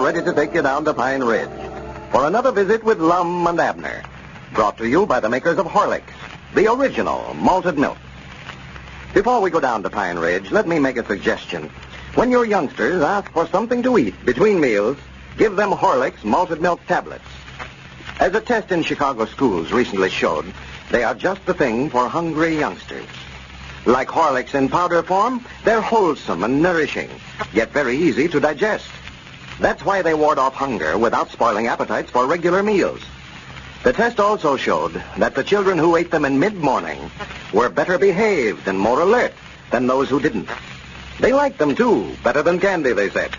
ready to take you down to Pine Ridge for another visit with Lum and Abner, brought to you by the makers of Horlicks, the original malted milk. Before we go down to Pine Ridge, let me make a suggestion. When your youngsters ask for something to eat between meals, give them Horlicks malted milk tablets. As a test in Chicago schools recently showed, they are just the thing for hungry youngsters. Like Horlicks in powder form, they're wholesome and nourishing, yet very easy to digest. That's why they ward off hunger without spoiling appetites for regular meals. The test also showed that the children who ate them in mid-morning were better behaved and more alert than those who didn't. They liked them, too, better than candy, they said.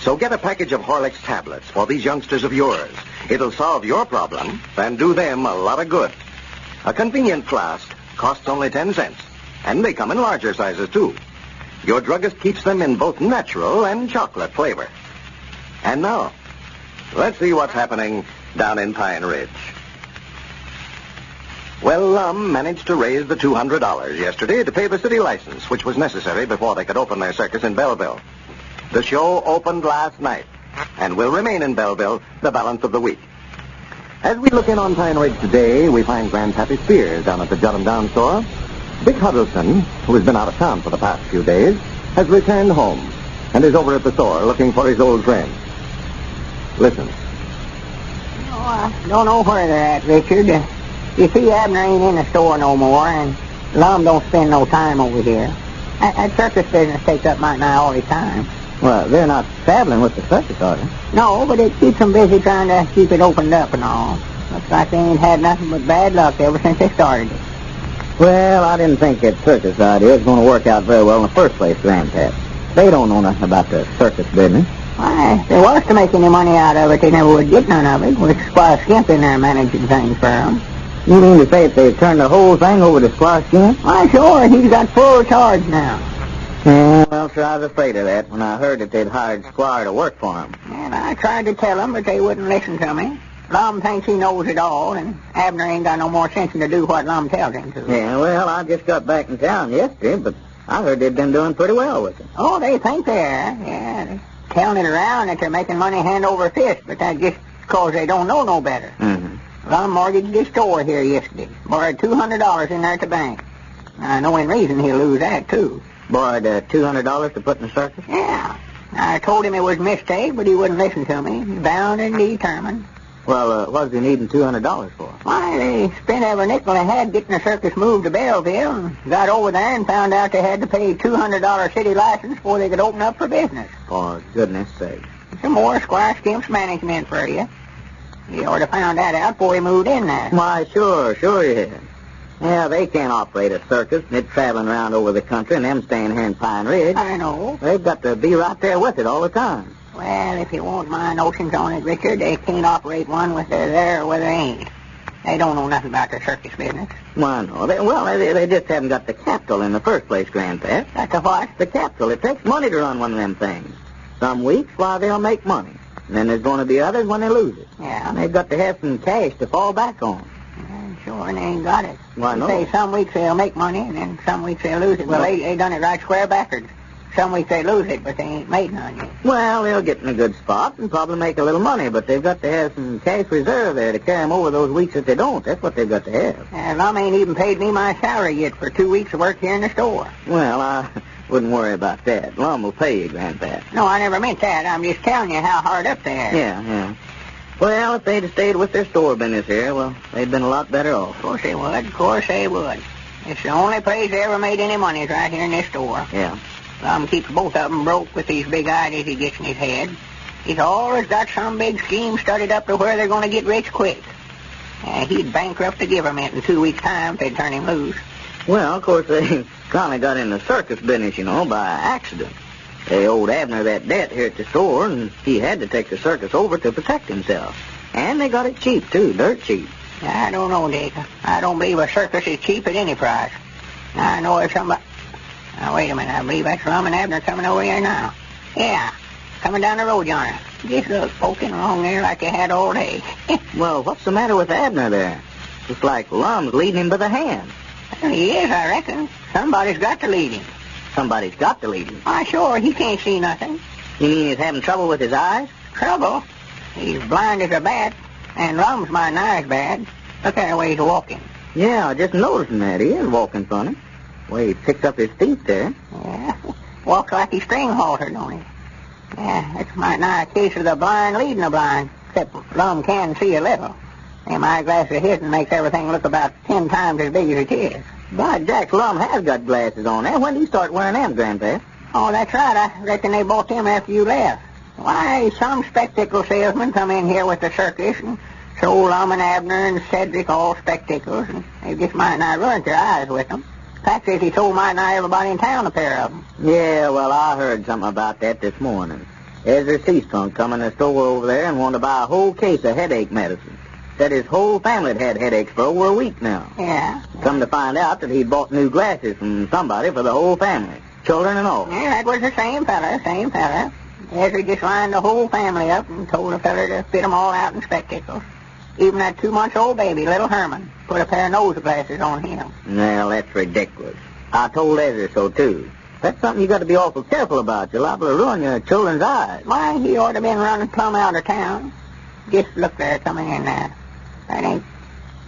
So get a package of Horlicks tablets for these youngsters of yours. It'll solve your problem and do them a lot of good. A convenient flask costs only 10 cents, and they come in larger sizes, too. Your druggist keeps them in both natural and chocolate flavor. And now, let's see what's happening down in Pine Ridge. Well, Lum managed to raise the $200 yesterday to pay the city license, which was necessary before they could open their circus in Belleville. The show opened last night and will remain in Belleville the balance of the week. As we look in on Pine Ridge today, we find Grandpappy Spears down at the jot'em down store. Dick Huddleston, who has been out of town for the past few days, has returned home and is over at the store looking for his old friend. Listen. Oh, I don't know where they're at, Richard. You see, Abner ain't in the store no more, and Lum don't spend no time over here. That circus business takes up mighty nigh all his time. Well, they're not traveling with the circus, are they? No, but it keeps them busy trying to keep it opened up and all. Looks like they ain't had nothing but bad luck ever since they started it. Well, I didn't think that circus idea was going to work out very well in the first place, Grandpap. They don't know nothing about the circus business. Why, if they was to make any money out of it, they never would get none of it, with Squire Skimp in there managing things for them. You mean to say if they turned the whole thing over to Squire Skimp? Why, sure, he's got full charge now. Yeah, well, sure, I was afraid of that when I heard that they'd hired Squire to work for him. And I tried to tell them, but they wouldn't listen to me. Lum thinks he knows it all, and Abner ain't got no more sense than to do what Lum tells him to. Yeah, well, I just got back in town yesterday, but I heard they'd been doing pretty well with it. Oh, they think they are. Yeah, they're telling it around that they're making money hand over fist, but that's just because they don't know no better. Mm-hmm. Lum mortgaged his store here yesterday. Borrowed $200 in there at the bank. I know in reason he'll lose that, too. Borrowed $200 to put in the circus? Yeah. I told him it was a mistake, but he wouldn't listen to me. Bound and determined. Well, what was he needing $200 for? Why, they spent every nickel they had getting the circus moved to Belleville, and got over there and found out they had to pay $200 city license before they could open up for business. For goodness sake. Some more Squire Skimp's management for you. You ought to found that out before he moved in there. Why, sure you had. Yeah, they can't operate a circus, and it's traveling around over the country, and them staying here in Pine Ridge. I know. They've got to be right there with it all the time. Well, if you want my notions on it, Richard, they can't operate one whether they're there or whether they ain't. They don't know nothing about the circus business. Why, no. They just haven't got the capital in the first place, Grandpa. That's the what? The capital. It takes money to run one of them things. Some weeks, why, they'll make money. And then there's going to be others when they lose it. Yeah. And they've got to have some cash to fall back on. Sure, and they ain't got it. Why, no? They say some weeks they'll make money, and then some weeks they'll lose it. Well, they done it right square backwards. Some weeks they lose it, but they ain't made none yet. Well, they'll get in a good spot and probably make a little money, but they've got to have some cash reserve there to carry them over those weeks that they don't. That's what they've got to have. Lum ain't even paid me my salary yet for 2 weeks of work here in the store. Well, I wouldn't worry about that. Lum will pay you, Grandpa. No, I never meant that. I'm just telling you how hard up they are. Yeah. Well, if they'd have stayed with their store business here, well, they'd been a lot better off. Of course they would. It's the only place they ever made any money is right here in this store. Yeah. Lum keeps both of them broke with these big ideas he gets in his head. He's always got some big scheme studied up to where they're going to get rich quick. He'd bankrupt the government in 2 weeks' time if they'd turn him loose. Well, of course, they kind of got in the circus business, by accident. They owed Abner that debt here at the store, and he had to take the circus over to protect himself. And they got it cheap, too, dirt cheap. I don't know, Dick. I don't believe a circus is cheap at any price. I know if somebody... Now, wait a minute. I believe that's Lum and Abner coming over here now. Yeah, coming down the road yonder. Just look, poking along there like they had all day. Well, what's the matter with Abner there? It's like Lum's leading him by the hand. Well, he is, I reckon. Somebody's got to lead him. Somebody's got to lead him. Why, sure, he can't see nothing. You mean he's having trouble with his eyes? Trouble? He's blind as a bat, and Lum's my nigh as bad. Look at the way he's walking. Yeah, I just noticing that. He is walking funny. Way he picks up his feet there. Yeah, walks like he's string halter, don't he? Yeah, it's might nigh a case of the blind leading the blind, except Lum can see a little. Them eyeglasses of his makes everything look about 10 times as big as it is. By Jack, Lum has got glasses on there. When did you start wearing them, Grandpa? Oh, that's right. I reckon they bought them after you left. Why, some spectacle salesmen come in here with the circus and sold Lum and Abner and Cedric all spectacles, and they just might not ruined their eyes with them. Pat says he told might not everybody in town a pair of them. Yeah, well, I heard something about that this morning. Ezra Seastrunk come in the store over there and wanted to buy a whole case of headache medicine. Said his whole family had had headaches for over a week now. Yeah. Come to find out that he'd bought new glasses from somebody for the whole family, children and all. Yeah, that was the same fella. Ezra just lined the whole family up and told the fella to fit 'em all out in spectacles. Even that 2-month-old baby, little Herman, put a pair of nose glasses on him. Well, that's ridiculous. I told Ezra so, too. That's something you got to be awful careful about. You're liable to ruin your children's eyes. Why, he ought to been running plumb out of town. Just look there coming in there. That ain't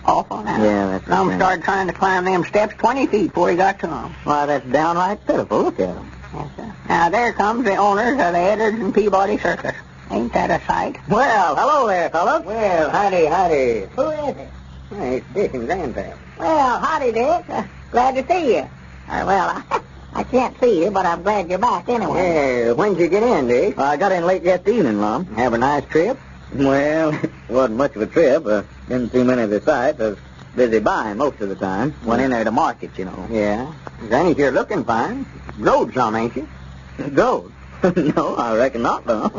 awful now. Yeah, that's Lum right. started trying to climb them steps 20 feet before he got to them. Why, that's downright pitiful. Look at him. Yes, sir. Now, there comes the owners of the Abners and Peabody Circus. Ain't that a sight? Well, hello there, fellas. Well, howdy. Who is it? Hey, it's Dick and Grandpa. Well, howdy, Dick. Glad to see you. I can't see you, but I'm glad you're back anyway. Yeah, when'd you get in, Dick? I got in late yesterday evening, Lum. Have a nice trip? Well, it wasn't much of a trip. Didn't see many of the sights. I was busy buying most of the time. Went in there to market, you know. Yeah. Granny, you're looking fine. Growed some, ain't you? Gold? No, I reckon not, though.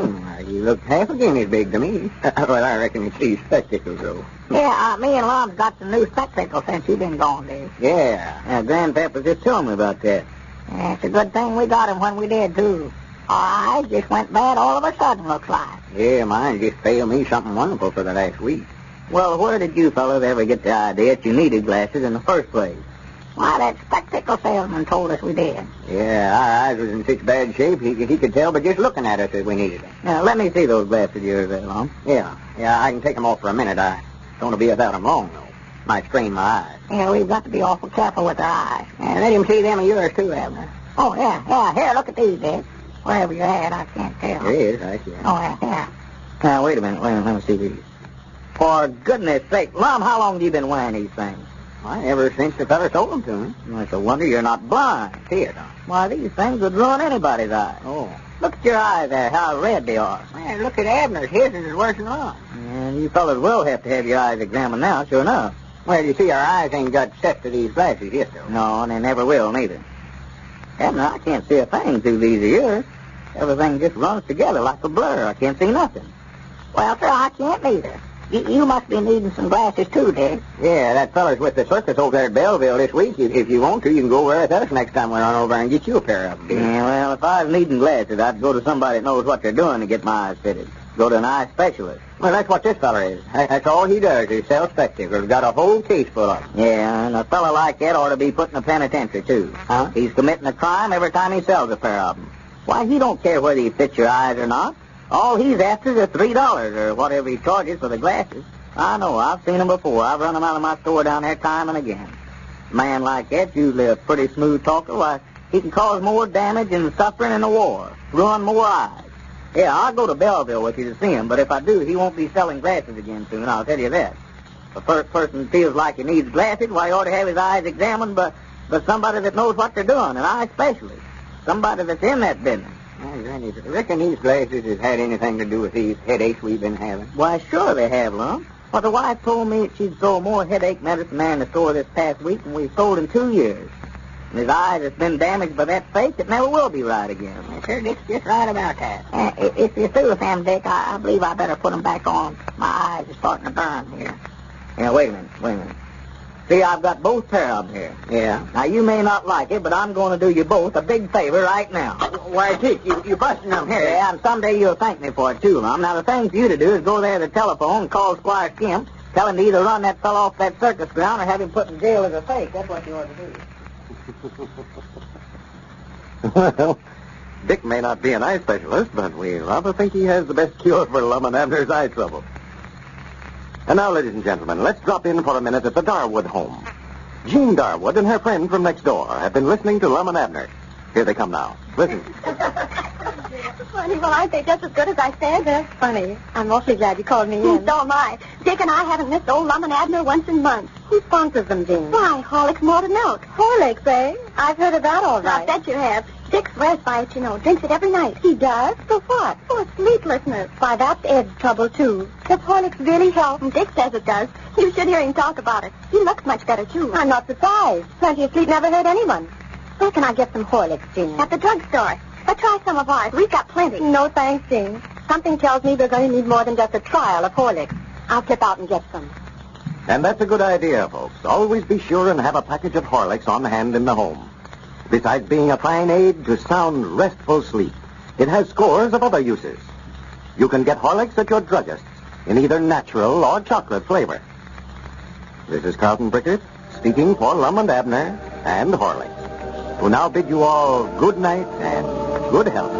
You look half again as big to me. Well, I reckon it's these spectacles, though. Yeah, me and Lum's got some new spectacles since you've been gone, Dick. Yeah. Grandpap was just telling me about that. Yeah, it's a good thing we got 'em when we did, too. Our eyes just went bad all of a sudden, looks like. Yeah, mine just failed me something wonderful for the last week. Well, where did you fellas ever get the idea that you needed glasses in the first place? Why, that spectacle salesman told us we did. Yeah, our eyes was in such bad shape, he could tell by just looking at us that we needed them. Now, let me see those glasses of yours there, Lum. Yeah, I can take them off for a minute. I don't want to be without them long, though. Might strain my eyes. Yeah, we've got to be awful careful with our eyes. And let him see them of yours, too, Abner. Oh, yeah. Here, look at these, Dick. Wherever you're at, I can't tell. There is, I see. Oh, yeah. Now, wait a minute. Let me see these. For goodness sake, Lum, how long have you been wearing these things? Why, ever since the fella sold them to me. Well, it's a wonder you're not blind. See it, Why, these things would ruin anybody's eyes. Oh. Look at your eyes there, how red they are. Man, look at Abner's. His is worse than Lum. And you fellas will have to have your eyes examined now, sure enough. Well, you see, our eyes ain't got set to these glasses yet, though. No, and they never will, neither. Abner, I can't see a thing through these of yours. Everything just runs together like a blur. I can't see nothing. Well, sir, I can't neither. You must be needing some glasses, too, Dick. Yeah, that fella's with the circus over there at Belleville this week. If you want to, you can go over there with us next time we run over and get you a pair of them. Yeah, well, if I was needing glasses, I'd go to somebody that knows what they're doing to get my eyes fitted. Go to an eye specialist. Well, that's what this fella is. That's all he does is sell spectacles. Got a whole case full of them. Yeah, and a fella like that ought to be put in a penitentiary, too. Huh? He's committing a crime every time he sells a pair of them. Why, he don't care whether he fits your eyes or not. All he's after is $3 or whatever he charges for the glasses. I know. I've seen them before. I've run them out of my store down there time and again. A man like that's usually a pretty smooth talker. Why, he can cause more damage and suffering in a war. Ruin more eyes. Yeah, I'll go to Belleville with you to see him, but if I do, he won't be selling glasses again soon, I'll tell you that. If a first person feels like he needs glasses, why, he ought to have his eyes examined by somebody that knows what they're doing, an eye specialist. Somebody that's in that business. Well, Granny, do you reckon these glasses has had anything to do with these headaches we've been having? Why, sure they have, Lum. Well, the wife told me that she'd sold more headache medicine there in the store this past week than we've sold in 2 years. And his eyes has been damaged by that fake that never will be right again. Yes, sir, Dick's just right about that. If you're through with them, Dick, I believe I better put them back on. My eyes are starting to burn here. Yeah, wait a minute. See, I've got both pair of them here. Yeah. Now, you may not like it, but I'm going to do you both a big favor right now. Why, Dick, you busting them here. Yeah, and someday you'll thank me for it, too, Lum. Now, the thing for you to do is go there to the telephone and call Squire Skimp, tell him to either run that fellow off that circus ground or have him put in jail as a fake. That's what you ought to do. Well, Dick may not be an eye specialist, but we rather think he has the best cure for Lum and Abner's eye trouble. And now, ladies and gentlemen, let's drop in for a minute at the Darwood home. Jean Darwood and her friend from next door have been listening to Lum and Abner. Here they come now. Listen. Funny, well, aren't they just as good as I said? They're funny. I'm awfully glad you called me in. So am I. Dick and I haven't missed old Lum and Abner once in months. Who sponsors them, Jean? Why, Horlicks Malted Milk. Horlicks, eh? I've heard of that all right. I bet you have. Dick swears by it, you know. Drinks it every night. He does? For what? For sleeplessness. Why, that's Ed's trouble, too. Does Horlicks really help? Dick says it does. You should hear him talk about it. He looks much better, too. I'm not surprised. Plenty of sleep never hurt anyone. Where can I get some Horlicks, Jean? At the drugstore. But try some of ours. We've got plenty. No, thanks, Jean. Something tells me we're going to need more than just a trial of Horlicks. I'll slip out and get some. And that's a good idea, folks. Always be sure and have a package of Horlicks on hand in the home. Besides being a fine aid to sound, restful sleep, it has scores of other uses. You can get Horlicks at your druggist's in either natural or chocolate flavor. This is Carlton Brickert speaking for Lum and Abner and Horlicks, who now bid you all good night and good health.